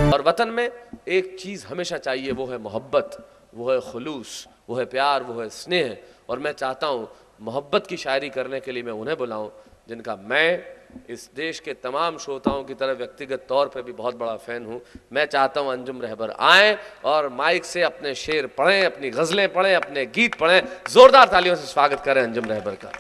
और वतन में एक चीज हमेशा चाहिए, वो है मोहब्बत, वो है खुलूस, वो है प्यार, वो है स्नेह। और मैं चाहता हूँ मोहब्बत की शायरी करने के लिए मैं उन्हें बुलाऊं जिनका मैं इस देश के तमाम श्रोताओं की तरह व्यक्तिगत तौर पे भी बहुत बड़ा फ़ैन हूँ। मैं चाहता हूँ अंजुम रहबर आएँ और माइक से अपने शेर पढ़ें, अपनी गज़लें पढ़ें, अपने गीत पढ़ें। ज़ोरदार तालियों से स्वागत करें अंजुम रहबर का।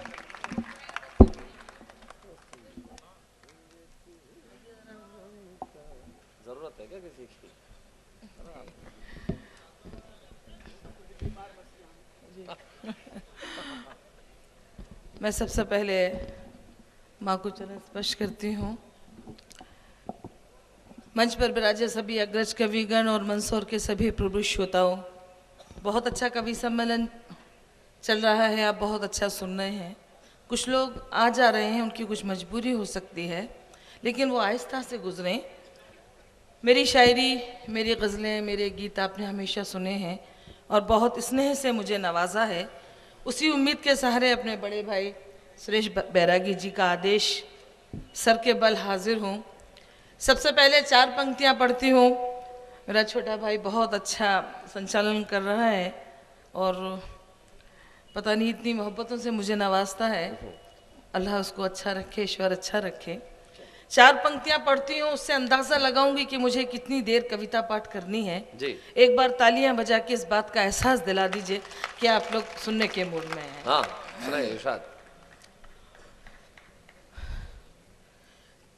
ज़रूरत है क्या किसी की? मैं सबसे पहले माँ को चरण स्पर्श करती हूँ। मंच पर विराजे सभी अग्रज कविगण और मंदसौर के सभी प्रभु श्रोताओं, बहुत अच्छा कवि सम्मेलन चल रहा है, आप बहुत अच्छा सुन रहे हैं। कुछ लोग आ जा रहे हैं, उनकी कुछ मजबूरी हो सकती है, लेकिन वो आहिस्ता से गुजरें। मेरी शायरी, मेरी गज़लें, मेरे गीत आपने हमेशा सुने हैं और बहुत स्नेह से मुझे नवाजा है। उसी उम्मीद के सहारे अपने बड़े भाई सुरेश बैरागी जी का आदेश सर के बल हाजिर हूँ। सबसे पहले 4 पंक्तियाँ पढ़ती हूँ। मेरा छोटा भाई बहुत अच्छा संचालन कर रहा है और पता नहीं इतनी मोहब्बतों से मुझे नवाजता है। अल्लाह उसको अच्छा रखे, ईश्वर अच्छा रखे। 4 पंक्तियाँ पढ़ती हूँ, उससे अंदाज़ा लगाऊंगी कि मुझे कितनी देर कविता पाठ करनी है जी। एक बार तालियां बजा के इस बात का एहसास दिला दीजिए कि आप लोग सुनने के मूड में हैं। हाँ, सुनाइए इरशाद।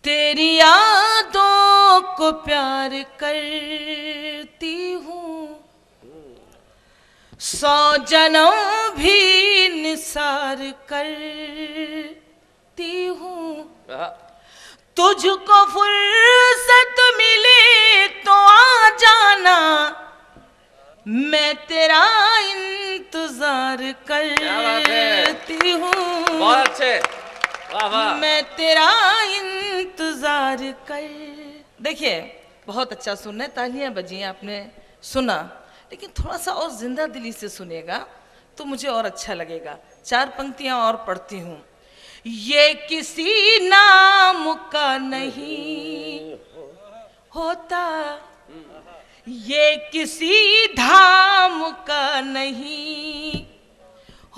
तेरी यादों को प्यार करती हूँ, 100 जन्म भी निसार करती हूँ। तुझको फुर्सत मिले तो आ जाना, मैं तेरा इंतजार करती हूँ। बहुत अच्छे, वाह वाह। मैं तेरा इंतजार कर। देखिए बहुत अच्छा सुनना है, तालियां बजी आपने सुना, लेकिन थोड़ा सा और जिंदा दिली से सुनेगा तो मुझे और अच्छा लगेगा। 4 पंक्तियां और पढ़ती हूँ। ये किसी नाम का नहीं होता, ये किसी धाम का नहीं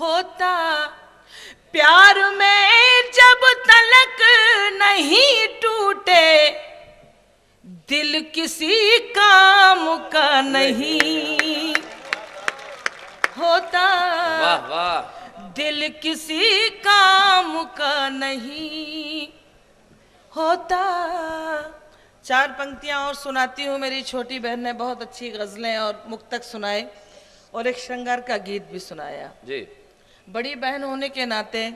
होता, प्यार में जब तलक नहीं टूटे, दिल किसी काम का नहीं होता। वाह वाह। दिल किसी काम का नहीं होता। 4 पंक्तियां और सुनाती हूँ। मेरी छोटी बहन ने बहुत अच्छी गज़लें और मुक्तक सुनाए और एक श्रृंगार का गीत भी सुनाया जी। बड़ी बहन होने के नाते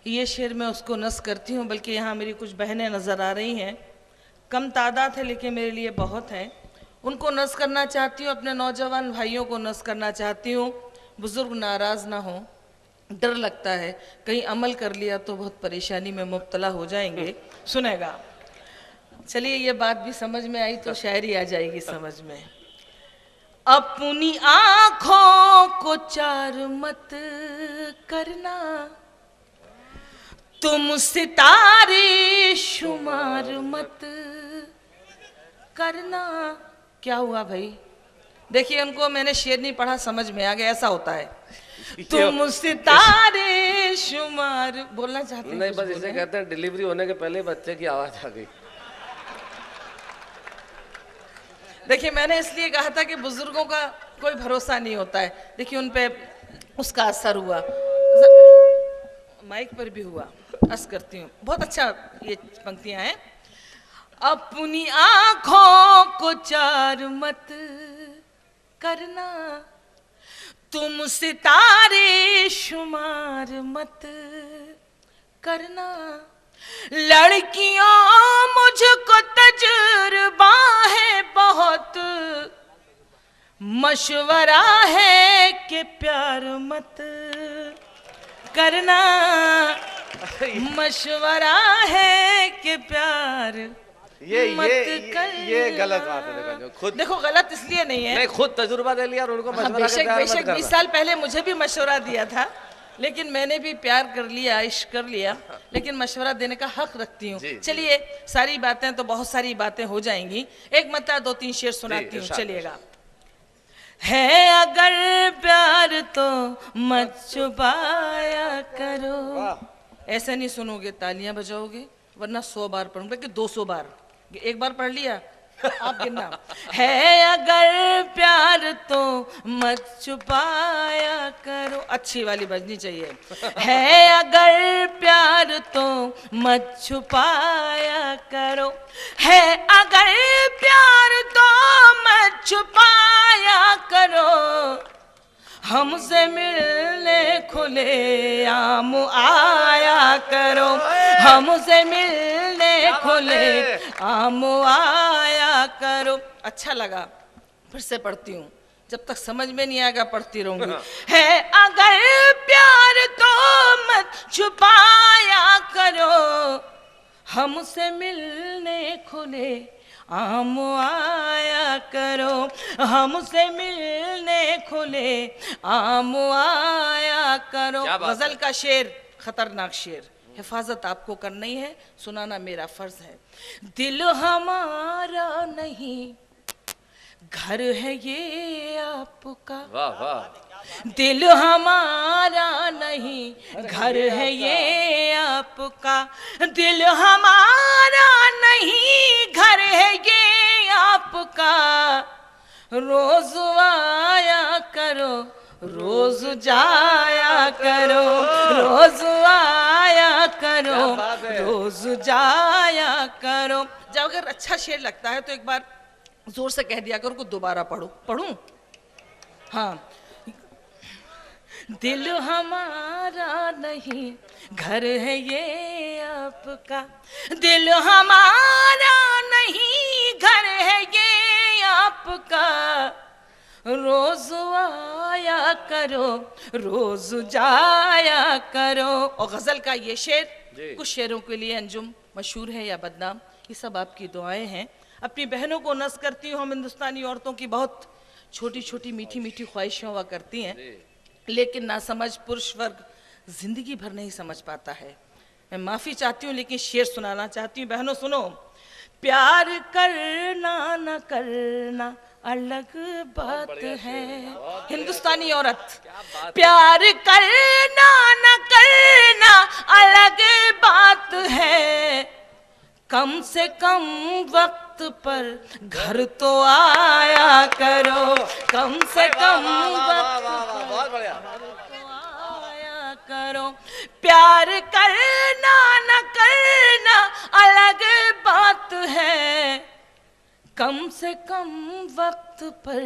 ये शेर मैं उसको नस करती हूँ, बल्कि यहाँ मेरी कुछ बहनें नज़र आ रही हैं, कम तादाद है लेकिन मेरे लिए बहुत हैं। उनको नस करना चाहती हूँ, अपने नौजवान भाइयों को नस करना चाहती हूँ। बुज़ुर्ग नाराज़ ना हो, डर लगता है कहीं अमल कर लिया तो बहुत परेशानी में मुब्तला हो जाएंगे। सुनेगा, चलिए ये बात भी समझ में आई तो शायरी आ जाएगी समझ में। अपनी आँखों को 4 मत करना, तुम सितारे शुमार मत करना। क्या हुआ भाई? देखिए उनको मैंने शेर नहीं पढ़ा, समझ में आ गया, ऐसा होता है। तुम सितारे शुमार बोलना चाहते हैं? नहीं, बस इसे कहते हैं डिलीवरी होने के पहले बच्चे की आवाज आ गई। देखिए मैंने इसलिए कहा था कि बुजुर्गों का कोई भरोसा नहीं होता है। देखिए उन पे उसका असर हुआ, माइक पर भी हुआ। अर्ज करती हूँ, बहुत अच्छा ये पंक्तियां हैं। अपनी आंखों को 4 मत करना, तुम सितारे शुमार मत करना। लड़कियों मुझको तजुर्बा है बहुत, मशवरा है कि प्यार मत करना। मशवरा है कि प्यार ये गलत बात है। खुद देखो गलत इसलिए नहीं है, नहीं, खुद तजुर्बा दे लिया और उनको मशवरा बेशक 20 साल पहले मुझे भी मशवरा दिया था, लेकिन मैंने भी प्यार कर लिया, इश्क कर लिया, लेकिन मशवरा देने का हक रखती हूँ। जी, जी। चलिए, सारी बातें तो बहुत सारी बातें हो जाएंगी, एक मतलब 2-3 शेर सुनाती हूँ, इरशाद, चलिएगा। है अगर प्यार तो मत छुपाया करो। ऐसे नहीं सुनोगे तालियां बजाओगे, वरना 100 बार पढ़ूंगा कि 200 बार। एक बार पढ़ लिया आप गिनना। है अगर प्यार तो मत छुपाया करो, अच्छी वाली बजनी चाहिए। है अगर प्यार तो मत छुपाया करो, है अगर प्यार तो मत छुपाया करो, हमसे मिलने खुले आम आया करो, हमसे मिलने खुले आम आया करो। अच्छा लगा, फिर से पढ़ती हूँ, जब तक समझ में नहीं आएगा पढ़ती रहूंगी। है अगर प्यार तो मत छुपाया करो, हमसे मिलने खुले आम आया करो, हमसे मिलने खुले आम आया करो। गजल का शेर खतरनाक शेर, हिफाजत आपको करनी है, सुनाना मेरा फर्ज है। दिल हमारा नहीं घर है ये आपका, वाह वाह। दिल हमारा नहीं घर है ये आपका, दिल हमारा नहीं घर है ये आपका, रोज आया करो रोज जाया करो, रोज आया करो रोज जाया करो। जब अगर अच्छा शेर लगता है तो एक बार जोर से कह दिया करो को दोबारा पढ़ो। पढ़ूं? हाँ। दिल हमारा नहीं घर है ये आपका, दिल हमारा नहीं घर है ये आपका, रोज आया करो रोज जाया करो। और गजल का ये शेर कुछ शेरों के लिए अंजुम मशहूर है या बदनाम, ये सब आपकी दुआएं हैं। अपनी बहनों को नज़ करती हूँ, हम हिंदुस्तानी औरतों की बहुत छोटी छोटी मीठी मीठी ख्वाहिशें हुआ करती हैं, लेकिन नासमझ पुरुष वर्ग जिंदगी भर नहीं समझ पाता है। मैं माफ़ी चाहती हूँ, लेकिन शेर सुनाना चाहती हूँ। बहनों सुनो। प्यार करना न करना अलग बात है, हिंदुस्तानी औरत, प्यार करना न करना अलग बात है, कम से कम वक्त पर घर तो आया करो, कम से कम वक्त पर घर तो आया करो। प्यार करना न करना अलग बात है, कम से कम वक्त पर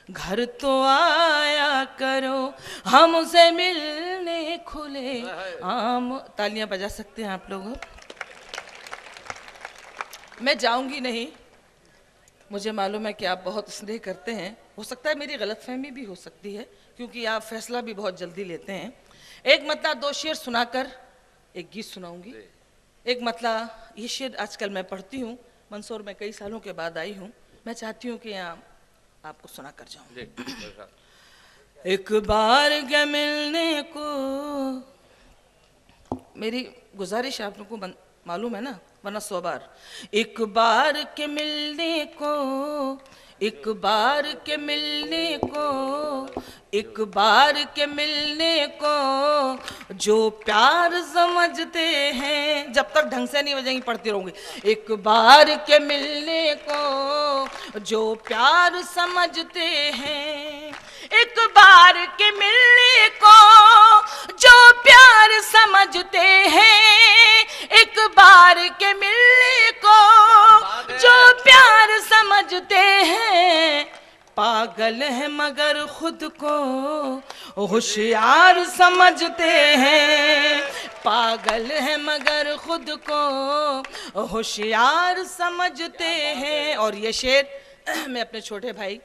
घर तो आया करो, हमसे मिलने खुले आम। तालियां बजा सकते हैं आप लोग। मैं जाऊंगी नहीं, मुझे मालूम है कि आप बहुत स्नेह करते हैं, हो सकता है मेरी गलतफहमी भी हो सकती है, क्योंकि आप फैसला भी बहुत जल्दी लेते हैं। एक मतलब 2 शेर सुनाकर एक गीत सुनाऊंगी। एक मतलब ये शेर आजकल मैं पढ़ती हूँ, मंसूर में कई सालों के बाद आई हूँ, मैं चाहती हूँ कि यहाँ आपको सुना कर जाऊँ। एक बार क्या मिलने को, मेरी गुजारिश आप लोगों को मालूम है ना, वरना 100 बार। एक बार के मिलने को, एक बार के मिलने को, एक बार के मिलने को जो प्यार समझते हैं, जब तक ढंग से नहीं बजाएंगी पढ़ती रहूंगी। एक बार के मिलने को जो प्यार समझते हैं, एक बार के मिलने को जो प्यार समझते हैं, एक बार के मिलने को जो प्यार समझते हैं, पागल है मगर खुद को होशियार समझते हैं, पागल है मगर खुद को होशियार समझते हैं। और ये शेर मैं अपने छोटे भाई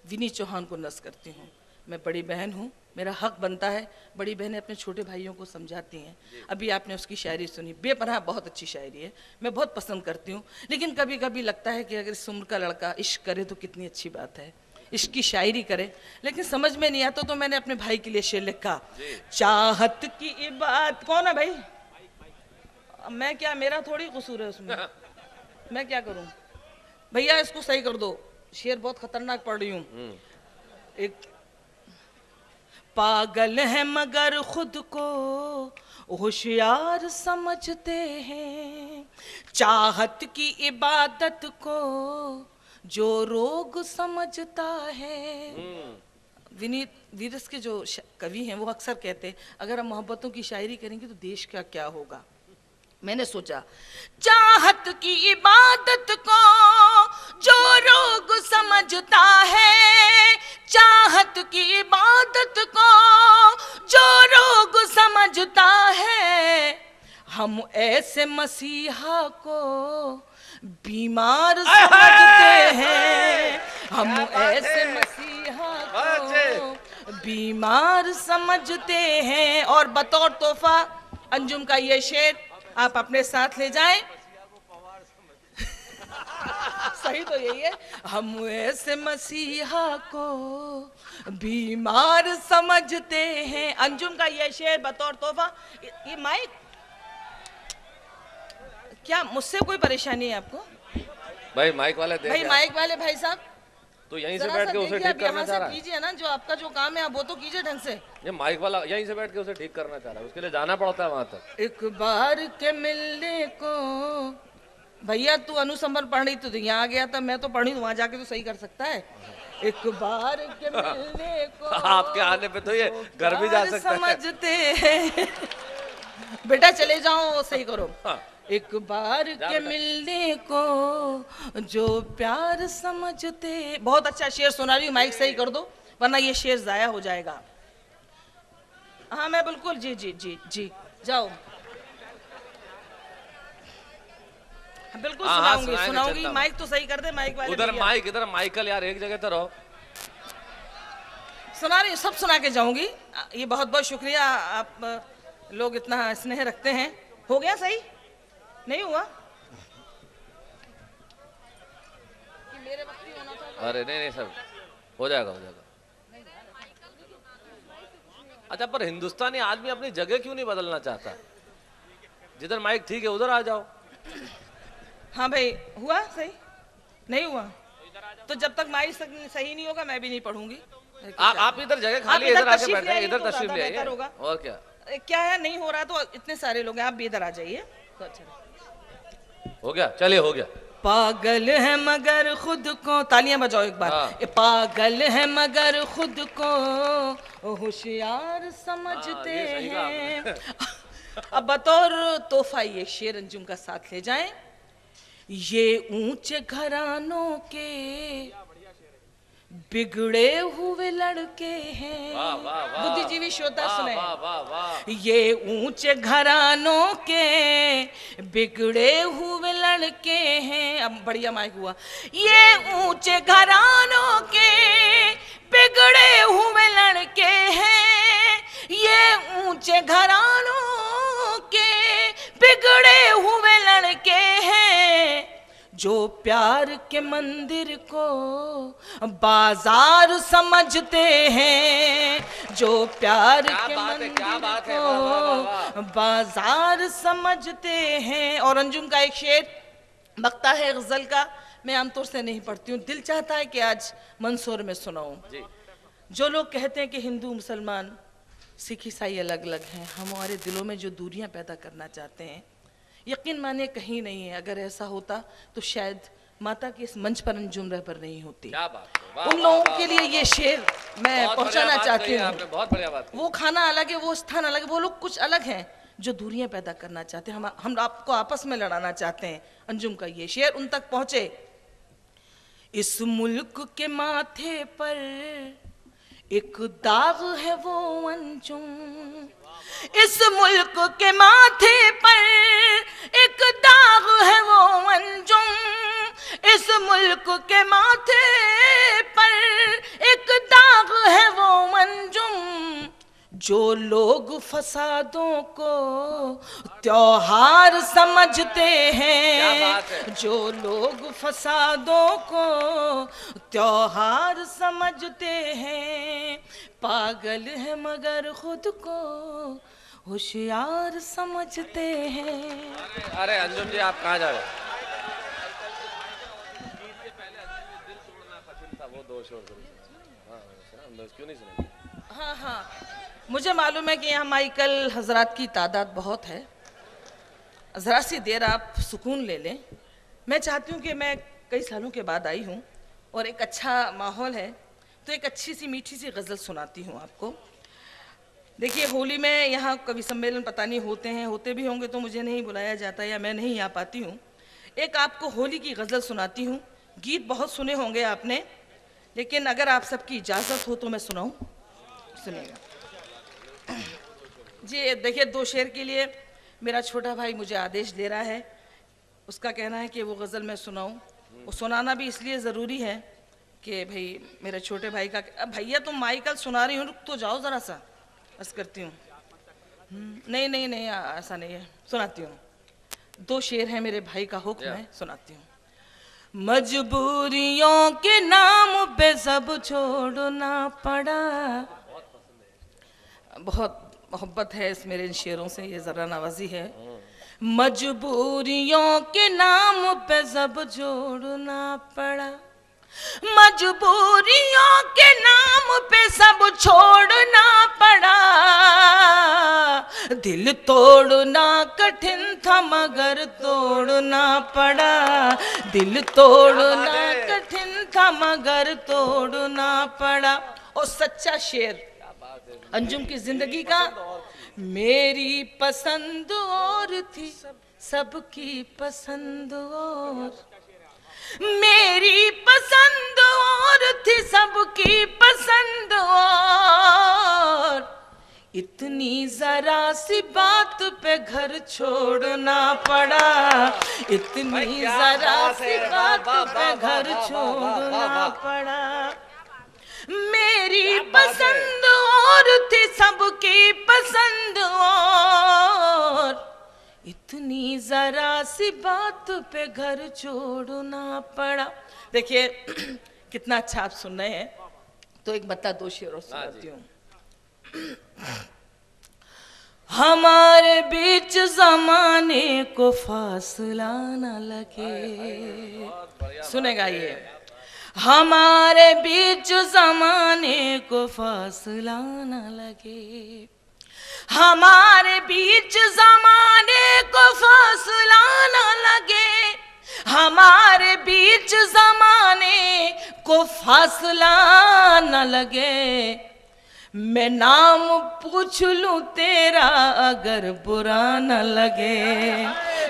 विनी चौहान को नज़ करती हूँ। मैं बड़ी बहन हूँ, मेरा हक बनता है, बड़ी बहनें अपने छोटे भाइयों को समझाती हैं। अभी आपने उसकी शायरी सुनी, बेपनाह बहुत अच्छी शायरी है, मैं बहुत पसंद करती हूँ। लेकिन कभी कभी लगता है कि अगर इस उम्र का लड़का इश्क करे तो कितनी अच्छी बात है। इश्क की शायरी करे, लेकिन समझ में नहीं आता तो मैंने अपने भाई के लिए शेर लिखा। चाहत की इबादत, कौन है भाई? मैं क्या, मेरा थोड़ी कसूर है उसमें, मैं क्या करूं? भैया इसको सही कर दो, शेर बहुत खतरनाक पढ़ रही हूं। एक पागल है मगर खुद को होशियार समझते हैं, चाहत की इबादत को जो रोग समझता है। विनीत वीरस के जो कवि हैं वो अक्सर कहते हैं अगर हम मोहब्बतों की शायरी करेंगे तो देश का क्या होगा। मैंने सोचा चाहत की इबादत को जो रोग समझता है, चाहत की इबादत को जो रोग समझता है, हम ऐसे मसीहा को बीमार समझते हैं, हम ऐसे मसीहा को बीमार समझते हैं। और बतौर तोहफा अंजुम का ये शेर आप अपने साथ ले जाएं। सही तो यही है, हम ऐसे मसीहा को बीमार समझते हैं। अंजुम का ये शेर बतौर तोहफा। ये माइक, क्या मुझसे कोई परेशानी है आपको? भाई माइक वाले भाई माइक वाले भाई साहब तो यहीं से बैठ के उसे ठीक करना चाह रहा है। कीजिए ना, जो आपका जो काम है आप वो तो कीजिए ढंग से। ये माइक वाला यहीं से बैठ के उसे ठीक करना चाह रहा है, उसके लिए जाना पड़ता है वहां तक। एक बार के मिलने को, भैया तू अनुसंबर पढ़ रही तो यहाँ आ गया था, मैं तो पढ़ी वहां जाके तो सही कर सकता है। एक बार के मिलने को आपके आने पे तो ये घर भी जा सकता है। समझते हैं बेटा चले जाओ, सही करो। एक बार के मिलने को जो प्यार समझते। बहुत अच्छा शेर सुना रही हूँ, माइक सही कर दो वरना ये शेर जाया हो जाएगा। हाँ मैं बिल्कुल, जी जी जी जी जाओ, बिल्कुल सुनाऊंगी सुनाऊंगी। माइक तो सही कर दे, माइक वाले उधर माइक इधर माइकल यार, एक जगह तो रहो। सुना रही हूँ, सब सुना के जाऊंगी। ये बहुत बहुत शुक्रिया, आप लोग इतना स्नेह रखते हैं। हो गया सही? नहीं हुआ कि मेरे वक्त ही होना था? अरे नहीं नहीं सर, हो जाएगा हो जाएगा। अच्छा पर हिंदुस्तानी आदमी अपनी जगह क्यों नहीं बदलना चाहता? जिधर माइक ठीक है उधर आ जाओ। हाँ भाई, हुआ सही? नहीं हुआ तो जब तक माइक सही नहीं होगा मैं भी नहीं पढ़ूंगी। आप इधर जगह खाली, इधर आके बैठे, इधर तशरीफ ले आइए। और क्या क्या है, नहीं हो रहा तो इतने सारे लोग हैं, आप भी इधर आ जाइए तो अच्छा। हो गया, चलिए हो गया। पागल है मगर खुद को, तालियां बजाओ एक बार। पागल है मगर खुद को होशियार समझते हैं। अब बतौर तोहफा ये शेर अंजुम का साथ ले जाएं। ये ऊंचे घरानों के बिगड़े हुए लड़के हैं। बुद्धिजीवी श्रोता सुने, ये ऊंचे घरानों के बिगड़े हुए लड़के हैं। अब बढ़िया माइक हुआ। ये ऊंचे घरानों के बिगड़े हुए लड़के हैं, ये ऊंचे घरानों के बिगड़े हुए लड़के हैं, जो प्यार के मंदिर को बाजार समझते हैं, जो प्यार के मंदिर को बाजार समझते हैं। और अंजुम का एक शेर बकता है गजल का, मैं आमतौर से नहीं पढ़ती हूँ, दिल चाहता है कि आज मंसूर में सुनाऊं। जो लोग कहते हैं कि हिंदू मुसलमान सिख ईसाई अलग अलग हैं, हमारे दिलों में जो दूरियां पैदा करना चाहते हैं, यकीन माने कहीं नहीं है। अगर ऐसा होता तो शायद माता के इस मंच पर अंजुम रहबर नहीं होती। क्या बात है, उन लोगों के लिए ये शेर मैं पहुंचाना चाहती हूँ। बहुत बढ़िया बात। वो खाना अलग है, वो स्थान अलग है, वो लोग कुछ अलग हैं जो दूरियां पैदा करना चाहते हैं, हम आपको आपस में लड़ाना चाहते हैं। अंजुम का ये शेर उन तक पहुंचे। इस मुल्क के माथे पर एक दाग है वो अंजुम, इस मुल्क के माथे पर एक दाग है वो अंजुम, इस मुल्क के माथे पर एक दाग है वो अंजुम, जो लोग फसादों को त्योहार समझते क्या बात हैं, है। जो लोग फसादों को त्योहार समझते हैं, पागल है मगर खुद को होशियार समझते हैं। अरे अंजुम जी आप कहाँ जा रहे हो? वो दो शोर क्यों नहीं सुनेंगे? हाँ हाँ, मुझे मालूम है कि यहाँ माइकल हजरात की तादाद बहुत है। ज़रा सी देर आप सुकून ले लें। मैं चाहती हूँ कि मैं कई सालों के बाद आई हूँ और एक अच्छा माहौल है, तो एक अच्छी सी मीठी सी गज़ल सुनाती हूँ आपको। देखिए, होली में यहाँ कवि सम्मेलन पता नहीं होते भी होंगे तो मुझे नहीं बुलाया जाता या मैं नहीं आ पाती हूँ। एक आपको होली की गज़ल सुनाती हूँ। गीत बहुत सुने होंगे आपने, लेकिन अगर आप सबकी इजाज़त हो तो मैं सुनाऊँ? सुनिएगा जी। देखिए, दो शेर के लिए मेरा छोटा भाई मुझे आदेश दे रहा है। उसका कहना है कि वो गज़ल मैं सुनाऊँ। वो सुनाना भी इसलिए ज़रूरी है कि भाई मेरे छोटे भाई का, अब भैया तुम माइकल सुना रही हो, रुक तो जाओ ज़रा सा, बस करती हूँ। नहीं नहीं नहीं, ऐसा नहीं है, सुनाती हूँ। दो शेर हैं, मेरे भाई का हुक्म है, सुनाती हूँ। मजबूरियों के नाम पे सब छोड़ना पड़ा। बहुत मोहब्बत है इस मेरे इन शेरों से, ये ज़रा नवाजी है। मजबूरियों के नाम पे सब छोड़ना पड़ा, मजबूरियों के नाम पे सब छोड़ना पड़ा। दिल तोड़ना कठिन था मगर तोड़ना पड़ा, दिल तोड़ना कठिन था मगर तोड़ना पड़ा। और सच्चा शेर अंजुम की जिंदगी का, मेरी पसंद और थी सबकी पसंद और, मेरी पसंद और थी सबकी पसंद और, इतनी जरा सी बात पे घर छोड़ना पड़ा, इतनी जरा सी बात पे घर छोड़ना पड़ा। मेरी पसंद और थी सबकी पसंद और, इतनी जरा सी बात पे घर छोड़ना पड़ा। देखिए कितना अच्छा आप सुन रहे हैं, तो एक बता दो शेर और सुनाती हूँ। हमारे बीच जमाने को फासला न लगे, सुनेगा ये। हमारे बीच जमाने को फासला न लगे, हमारे बीच जमाने को फासला न लगे, हमारे बीच जमाने को फासला न लगे। मैं नाम पूछ लूं तेरा अगर बुरा न लगे,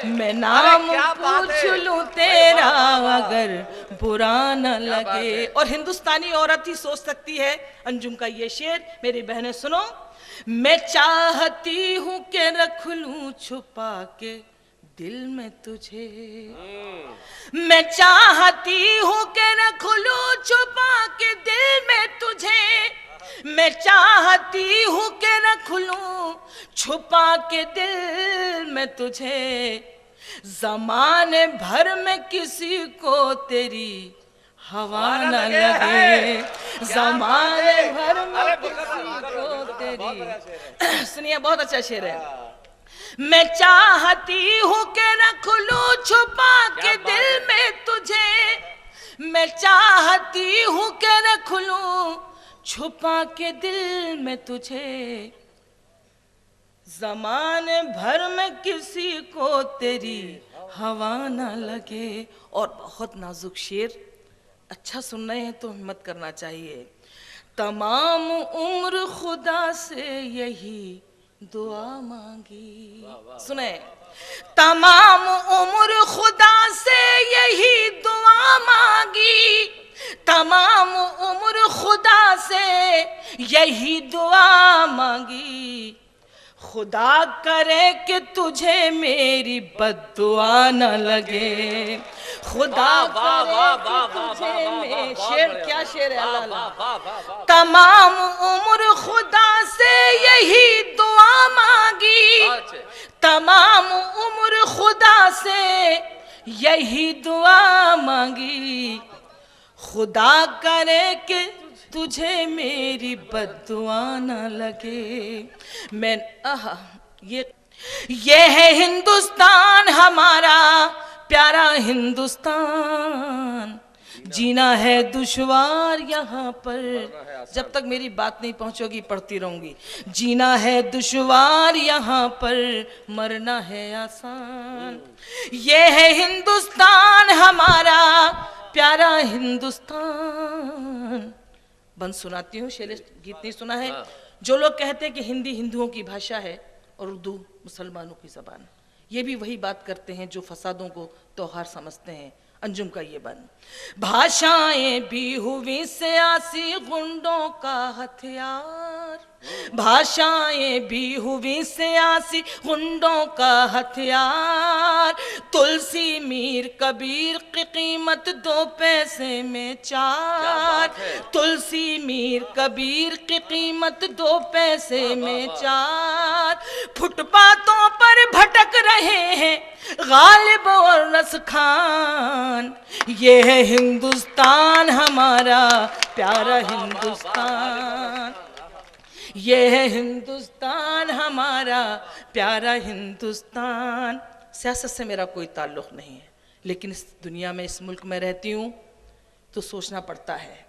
मैं नाम पूछ लूं तेरा अगर बुरा न लगे। और हिंदुस्तानी औरत ही सोच सकती है अंजुम का ये शेर। मेरी बहनें सुनो। मैं चाहती हूँ कि रख लूं छुपा के दिल में तुझे, मैं चाहती हूँ कि रख लूं छुपा के दिल में तुझे, मैं चाहती हूँ कि रख लूं छुपा के दिल में तुझे। ज़माने भर में किसी को तेरी हवा न लगे, ज़माने भर में किसी को तेरी। सुनिए, बहुत अच्छा शेर है। मैं चाहती हूँ कि रख लूं छुपा के दिल में तुझे, मैं चाहती हूँ कि रख लूं छुपा के दिल में तुझे। ज़माने भर में किसी को तेरी हवा न लगे। और बहुत नाजुक शेर, अच्छा सुन रहे हैं तो हिम्मत करना चाहिए। तमाम उम्र खुदा से यही दुआ मांगी, सुने। तमाम उम्र खुदा से यही दुआ मांगी, तमाम उम्र खुदा से यही दुआ मांगी। खुदा करे कि तुझे मेरी बद्दुआ न लगे, खुदा करे कि तुझे मेरी। शेर क्या शेर है, अल्लाह। तमाम उम्र खुदा से यही दुआ मांगी, अच्छे। तमाम उम्र खुदा से यही दुआ मांगी, खुदा करे कि तुझे मेरी बद्दुआ न लगे। मैं ये है हिंदुस्तान हमारा प्यारा हिंदुस्तान, जीना है दुश्वार यहाँ पर। जब तक मेरी बात नहीं पहुंचोगी पढ़ती रहूंगी। जीना है दुश्वार यहाँ पर, मरना है आसान। ये है हिंदुस्तान हमारा प्यारा हिंदुस्तान। बंद सुनाती हूँ, शैलेश गीत नहीं सुना है। जो लोग कहते हैं कि हिंदी हिंदुओं की भाषा है और उर्दू मुसलमानों की जबान, ये भी वही बात करते हैं जो फसादों को त्योहार समझते हैं। अंजुम का ये बन, भाषाएं भी हुई सियासी गुंडों का हथियार, भाषाएं भी हुई सियासी गुंडों का हथियार। तुलसी मीर कबीर की कीमत 2 पैसे में 4, तुलसी मीर कबीर की कीमत 2 पैसे में 4। फुटपाथों पर भटक रहे हैं गालिब और रस खान। ये है हिंदुस्तान हमारा प्यारा हिंदुस्तान, ये है हिंदुस्तान हमारा प्यारा हिंदुस्तान। सियासत से मेरा कोई ताल्लुक़ नहीं है, लेकिन इस दुनिया में, इस मुल्क में रहती हूँ तो सोचना पड़ता है।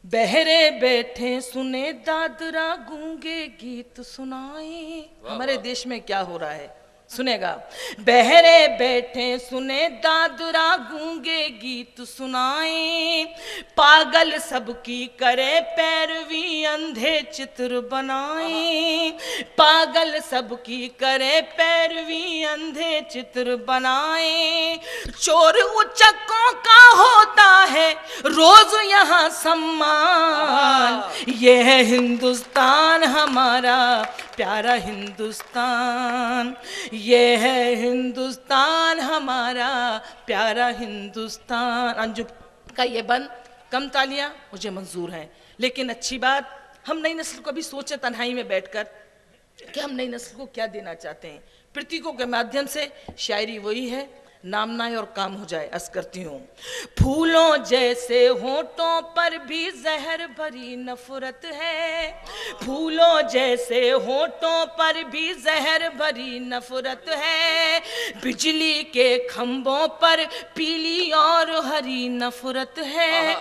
बहरे बैठे सुने दादरा गूंगे गीत सुनाए। हमारे देश में क्या हो रहा है सुनेगा। बहरे बैठे सुने दादरा गूंगे गीत सुनाए, पागल सबकी करे पैरवी अंधे चित्र बनाए, पागल सबकी करे पैरवी अंधे चित्र बनाए। चोर उचक्कों का होता है रोज यहाँ सम्मान। ये है हिंदुस्तान हमारा प्यारा हिंदुस्तान, ये है हिंदुस्तान हमारा प्यारा हिंदुस्तान। अंजुम का ये बन, कम तालियां मुझे मंजूर हैं, लेकिन अच्छी बात हम नई नस्ल को भी सोचें तन्हाई में बैठकर कि हम नई नस्ल को क्या देना चाहते हैं। प्रतीकों के माध्यम से शायरी वही है, नाम ना आए और काम हो जाए। अर्ज करती हूँ, फूलों जैसे होठों पर भी जहर भरी नफरत है, फूलों जैसे होठों पर भी जहर भरी नफरत है। बिजली के खंभों पर पीली और हरी नफरत है।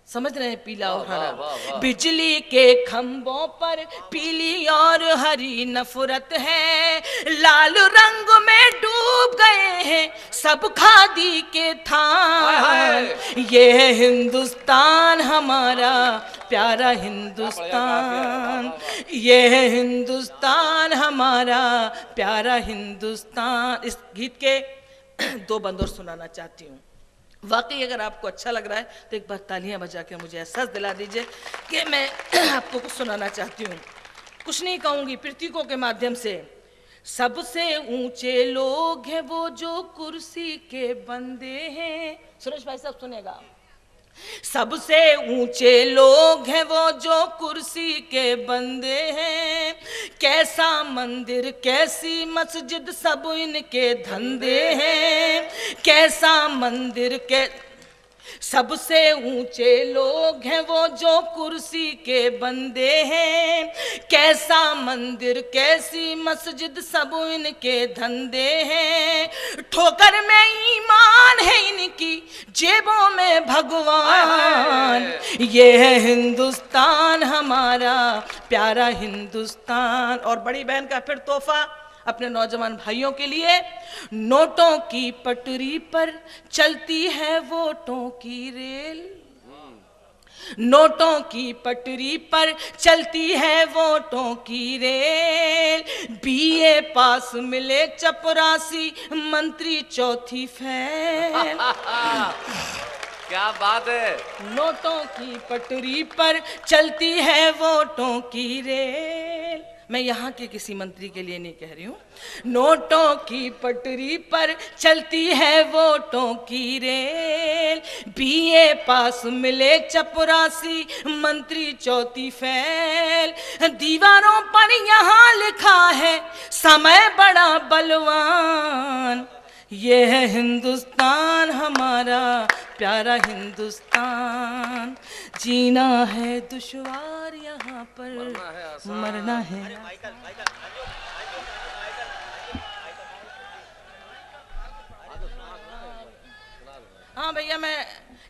समझ रहे हैं, पीला और हरा। बिजली के खंभों पर पीली और हरी नफरत है। लाल रंग में डूब गए हैं सब खादी के थान। ये है हिंदुस्तान हमारा प्यारा हिंदुस्तान, ये है हिंदुस्तान हमारा प्यारा हिंदुस्तान। इस गीत के 2 बंद और सुनाना चाहती हूँ। वाकई अगर आपको अच्छा लग रहा है तो एक बार तालियां बजा के मुझे एहसास दिला दीजिए कि मैं आपको कुछ सुनाना चाहती हूँ। कुछ नहीं कहूँगी, प्रतीकों के माध्यम से। सबसे ऊंचे लोग हैं वो जो कुर्सी के बंदे हैं। सुरेश भाई साहब सुनेगा। सबसे ऊंचे लोग हैं वो जो कुर्सी के बंदे हैं। कैसा मंदिर कैसी मस्जिद सब इनके धंधे हैं। कैसा मंदिर के सबसे ऊंचे लोग हैं वो जो कुर्सी के बंदे हैं। कैसा मंदिर कैसी मस्जिद सब इनके धंधे हैं। ठोकर में ईमान है इनकी जेबों में भगवान। ये है हिंदुस्तान हमारा प्यारा हिंदुस्तान। और बड़ी बहन का फिर तोहफा अपने नौजवान भाइयों के लिए। नोटों की पटरी पर चलती है वोटों की रेल। नोटों की पटरी पर चलती है वोटों की रेल। बीए पास मिले चपरासी मंत्री चौथी फेल। क्या बात है। नोटों की पटरी पर चलती है वोटों की रेल। मैं यहाँ के किसी मंत्री के लिए नहीं कह रही हूँ। नोटों की पटरी पर चलती है वोटों की रेल, बीए पास मिले चपरासी, मंत्री चौथी फेल। दीवारों पर यहाँ लिखा है समय बड़ा बलवान, ये है हिंदुस्तान हमारा प्यारा हिंदुस्तान। जीना है दुश्वार यहाँ पर, मरना है। हाँ भैया,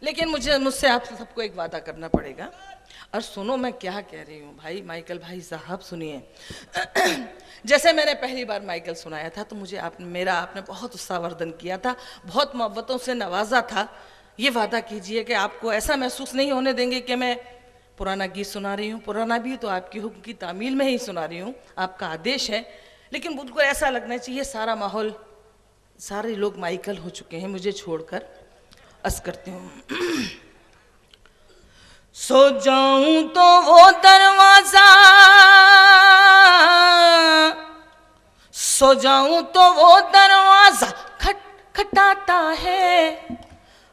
लेकिन मुझसे आप सबको एक वादा करना पड़ेगा। और सुनो मैं क्या कह रही हूँ भाई, माइकल भाई साहब सुनिए। जैसे मैंने पहली बार माइकल सुनाया था तो मुझे आपने बहुत उत्साहवर्धन किया था, बहुत मोहब्बतों से नवाजा था। ये वादा कीजिए कि आपको ऐसा महसूस नहीं होने देंगे कि मैं पुराना गीत सुना रही हूँ। पुराना भी तो आपकी हुक्म की तामील में ही सुना रही हूँ, आपका आदेश है, लेकिन मुझको ऐसा लगना चाहिए सारा माहौल, सारे लोग माइकल हो चुके हैं मुझे छोड़कर। अर्ज करती हूँ। सो जाऊं तो वो दरवाजा, सो जाऊं तो वो दरवाजा खटखटाता है,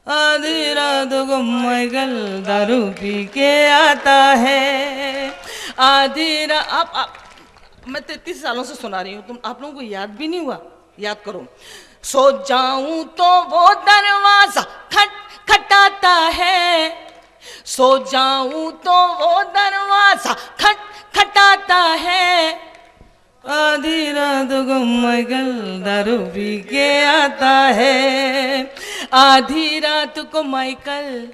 आधी रात को माइकल दारू पी के आता है। आधी रात मैं 33 सालों से सुना रही हूँ, आप लोगों को याद भी नहीं हुआ? याद करो। सो जाऊं तो वो दरवाजा खटखटाता है, सो जाऊं तो वो दरवाजा खटखटाता है, आधी रात को माइकल दारू पी के आता है। आधी रात को माइकल,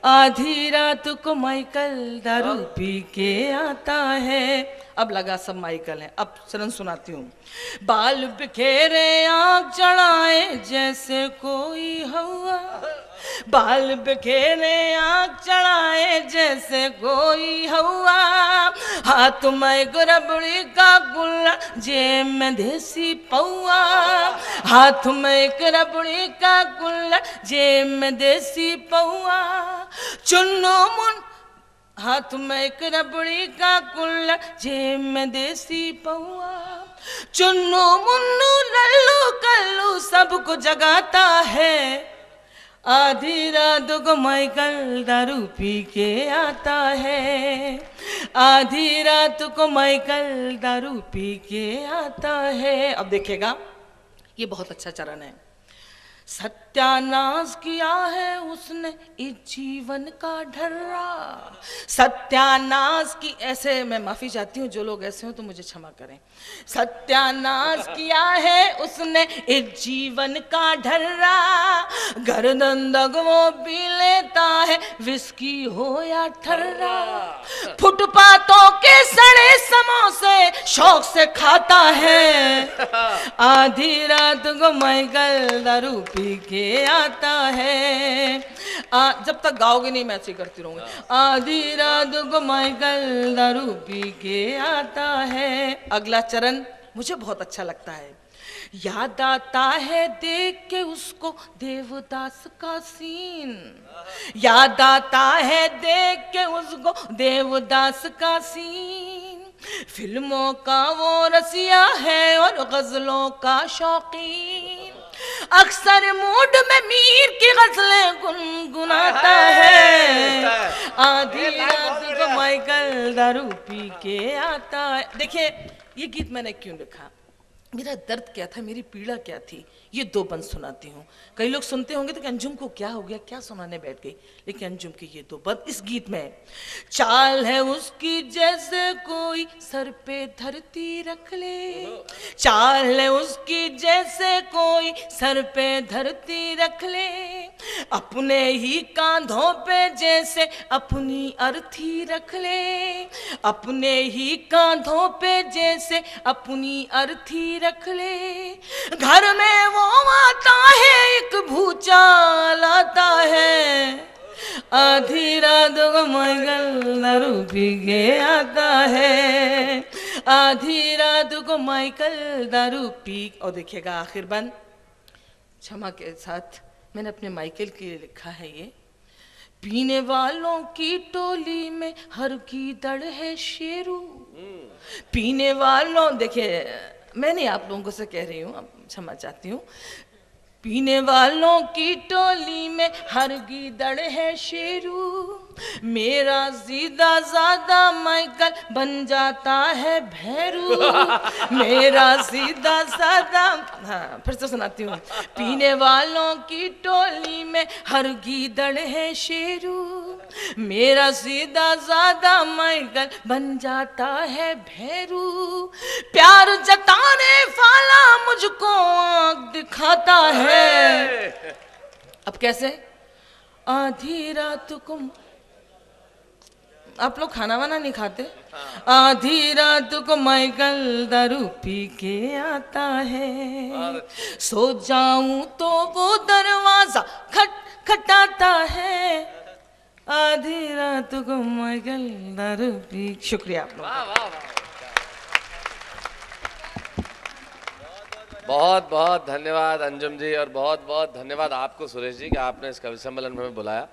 आधी रात को माइकल दारू पी के आता है। अब लगा सब माइकल है। अब चरण सुनाती हूँ। बाल बिखेरे आँख चढ़ाए जैसे कोई हवा, बाल बिखेरे आँख चढ़ाए जैसे कोई हवा, हाथ में रबड़ी का गुल्ला जेब में देसी पौआ, हाथ में रबड़ी का गुल्ला जेब में देसी पौआ, चुन्नू मुन हाथ में एक रबड़ी का कुल्ला जेब में देसी पौआ, चुन्नू मुन्नू लल्लू कल्लू सबको जगाता है, आधी रात को माइकल दारू पी के आता है, आधी रात को माइकल दारू पी के आता है। अब देखिएगा ये बहुत अच्छा चरण है। सत्यानाश किया है उसने इस जीवन का ढर्रा, सत्यानाश की, ऐसे मैं माफी चाहती हूँ जो लोग ऐसे हो तो मुझे क्षमा करें। सत्यानाश किया है उसने इस जीवन का ढर्रा, गर्दन दग वो पी लेता है विस्की हो या ठर्रा, फुटपाथों के सड़े समोसे शौक से खाता है, आधी रात को माइकल दारू पी के आता है। जब तक गाओगे नहीं मैं ऐसे करती रहूंगी। आधी रात को माइकल दारू पी के आता है। अगला चरण मुझे बहुत अच्छा लगता है। याद आता है देख के उसको देवदास का सीन, याद आता है देख के उसको देवदास का सीन, फिल्मों का वो रसिया है और गजलों का शौकीन, अक्सर मूड में मीर की गजलें गुनगुनाता है, आधी रात को माइकल दारू पी के आता है। देखिए ये गीत मैंने क्यों लिखा, मेरा दर्द क्या था, मेरी पीड़ा क्या थी, ये दो बंद सुनाती हूँ। कई लोग सुनते होंगे तो कि अंजुम को क्या हो गया, क्या सुनाने बैठ गई, लेकिन अंजुम के ये दो बंद इस गीत में। चाल है उसकी जैसे कोई सर पे धरती रख ले, चाल है उसकी जैसे कोई सर पे धरती रख ले, अपने ही कांधों पे जैसे अपनी अर्थी रख ले, अपने ही कांधों पे जैसे अपनी अर्थी रख ले, घर में वो आता है एक भूचाल आता है, आधी रात को माइकल दारू पी के आता है, आधी रात को माइकल दारू पी। और देखिएगा आखिर बंद क्षमा के साथ मैंने अपने माइकल के लिए लिखा है ये। पीने वालों की टोली में हर की दड़ है शेरू। पीने वालों, देखिए मैं नहीं आप लोगों को से कह रही हूँ, क्षमा चाहती हूँ। पीने वालों की टोली में हर गीदड़ है शेरू, मेरा जीदा ज्यादा माइकल बन जाता है भैरू। मेरा सीधा सादा, हाँ फिर से सुनाती हूँ। पीने वालों की टोली में हर गीदड़ है शेरू, मेरा सीधा ज्यादा माइकल बन जाता है भैरू। प्यार जताने वाला मुझको आँख दिखाता है। अब कैसे? आधी रात को, आप लोग खाना वाना नहीं खाते? आधी रात को माइकल दारू पी के आता है, सो जाऊं तो वो दरवाजा खटखटाता है। आधी रात को माइकल दारू पी। शुक्रिया आप लोग। वाह वाह वाह, बहुत बहुत धन्यवाद अंजुम जी, और बहुत बहुत धन्यवाद आपको सुरेश जी कि आपने इस कवि सम्मेलन में हमें बुलाया।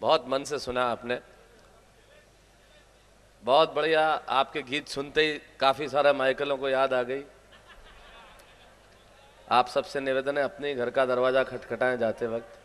बहुत मन से सुना आपने, बहुत बढ़िया। आपके गीत सुनते ही काफ़ी सारा माइकलों को याद आ गई। आप सबसे निवेदन है अपने घर का दरवाज़ा खटखटाएं जाते वक्त।